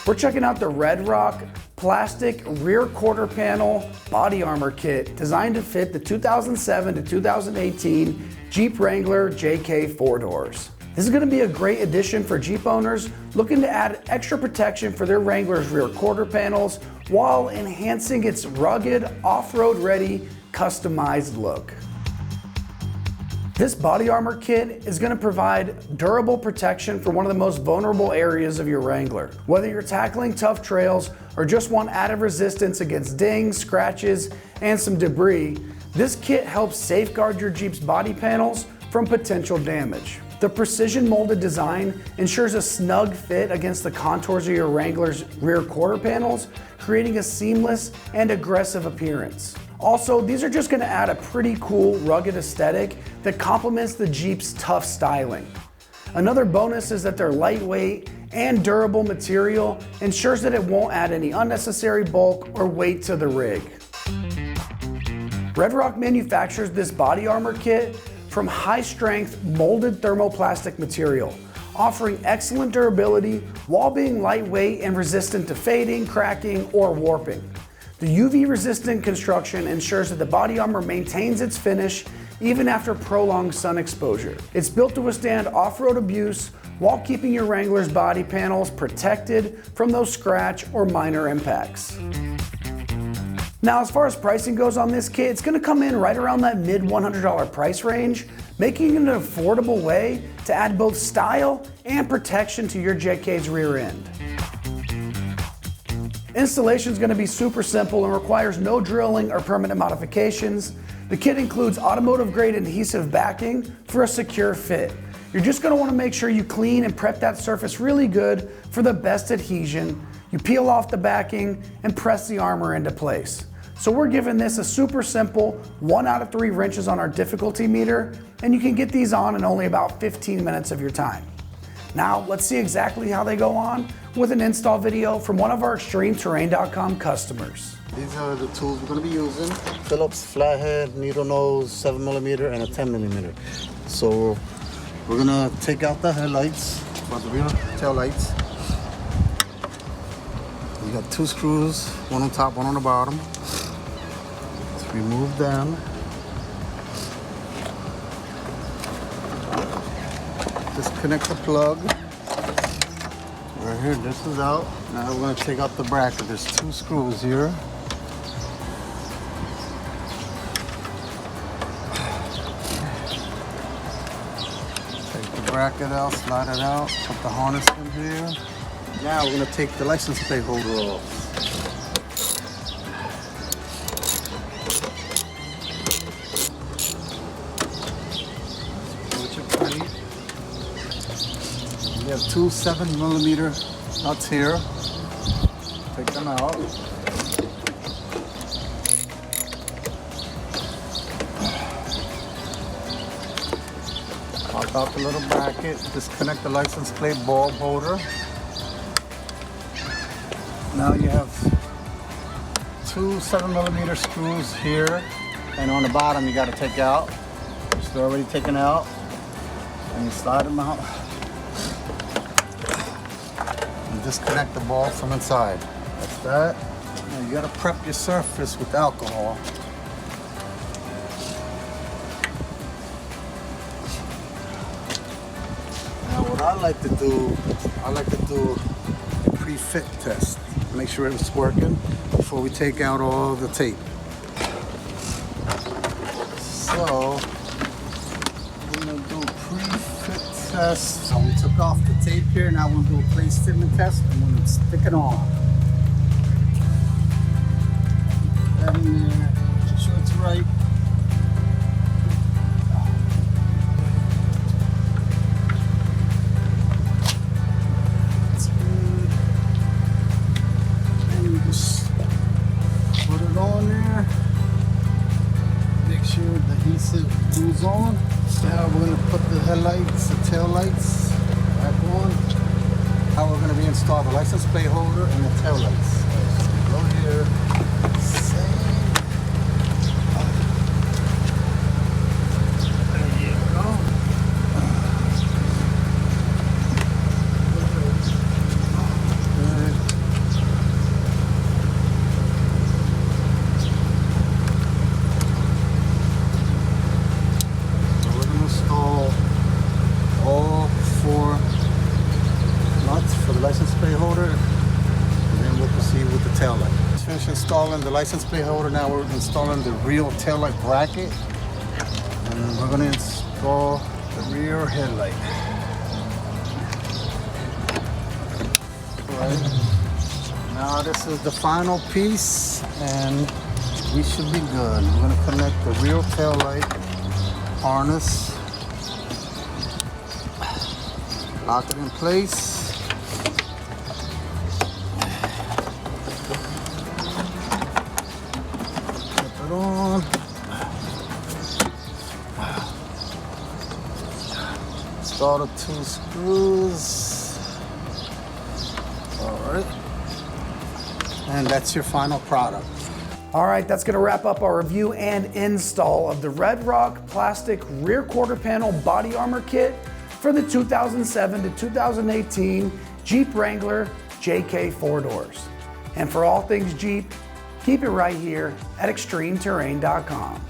We're checking out the Red Rock plastic rear quarter panel body armor kit designed to fit the 2007 to 2018 Jeep Wrangler JK 4-doors. This is going to be a great addition for Jeep owners looking to add extra protection for their Wrangler's rear quarter panels while enhancing its rugged, off-road ready, customized look. This body armor kit is going to provide durable protection for one of the most vulnerable areas of your Wrangler. Whether you're tackling tough trails or just want added resistance against dings, scratches, and some debris, this kit helps safeguard your Jeep's body panels from potential damage. The precision molded design ensures a snug fit against the contours of your Wrangler's rear quarter panels, creating a seamless and aggressive appearance. Also, these are just going to add a pretty cool, rugged aesthetic that complements the Jeep's tough styling. Another bonus is that their lightweight and durable material ensures that it won't add any unnecessary bulk or weight to the rig. Red Rock manufactures this body armor kit from high-strength molded thermoplastic material, offering excellent durability while being lightweight and resistant to fading, cracking, or warping. The UV-resistant construction ensures that the body armor maintains its finish even after prolonged sun exposure. It's built to withstand off-road abuse while keeping your Wrangler's body panels protected from those scratch or minor impacts. Now, as far as pricing goes on this kit, it's going to come in right around that mid $100 price range, making it an affordable way to add both style and protection to your JK's rear end. Installation is going to be super simple and requires no drilling or permanent modifications. The kit includes automotive grade adhesive backing for a secure fit. You're just going to want to make sure you clean and prep that surface really good for the best adhesion. You peel off the backing and press the armor into place. So we're giving this a super simple 1 out of 3 wrenches on our difficulty meter, and you can get these on in only about 15 minutes of your time. Now, let's see exactly how they go on with an install video from one of our ExtremeTerrain.com customers. These are the tools we're going to be using. Phillips flathead, needle nose, 7mm and a 10mm. So we're going to take out the headlights, or the rear tail lights. You got 2 screws, one on top, one on the bottom. Let's remove them. Disconnect the plug. Right here, this is out. Now we're going to take out the bracket. There's 2 screws here. Take the bracket out, slide it out, put the harness in here. Now we're going to take the license plate holder off. We have 2 7mm nuts here. Take them out. Pop out the little bracket. Disconnect the license plate bulb holder. Now you have 2 7mm screws here, and on the bottom you got to take out. They're already taken out, and you slide them out. Disconnect the ball from inside. That's that. Now you gotta prep your surface with alcohol. Now what I like to do a pre-fit test. Make sure it's working before we take out all the tape. So we're gonna do a pre-fit test. So we took off the tape here. Now we'll do a place fitment test. I'm going to stick it on. Put that in there. Make sure it's right. That's good. And you just put it on there. Make sure the adhesive glues on. Now we're going to put the headlights, the tail lights back on. How we're going to reinstall the license plate holder and the tail lights. Go here. Same. There you go. Good. installing the license plate holder. Now we're installing the rear taillight bracket. And we're gonna install the rear headlight. Right. Now this is the final piece and we should be good. We're gonna connect the rear taillight harness. Lock it in place. Put it on. Install the 2 screws. All right. And that's your final product. All right, that's gonna wrap up our review and install of the Red Rock plastic rear quarter panel body armor kit for the 2007 to 2018 Jeep Wrangler JK 4-doors. And for all things Jeep, keep it right here at ExtremeTerrain.com.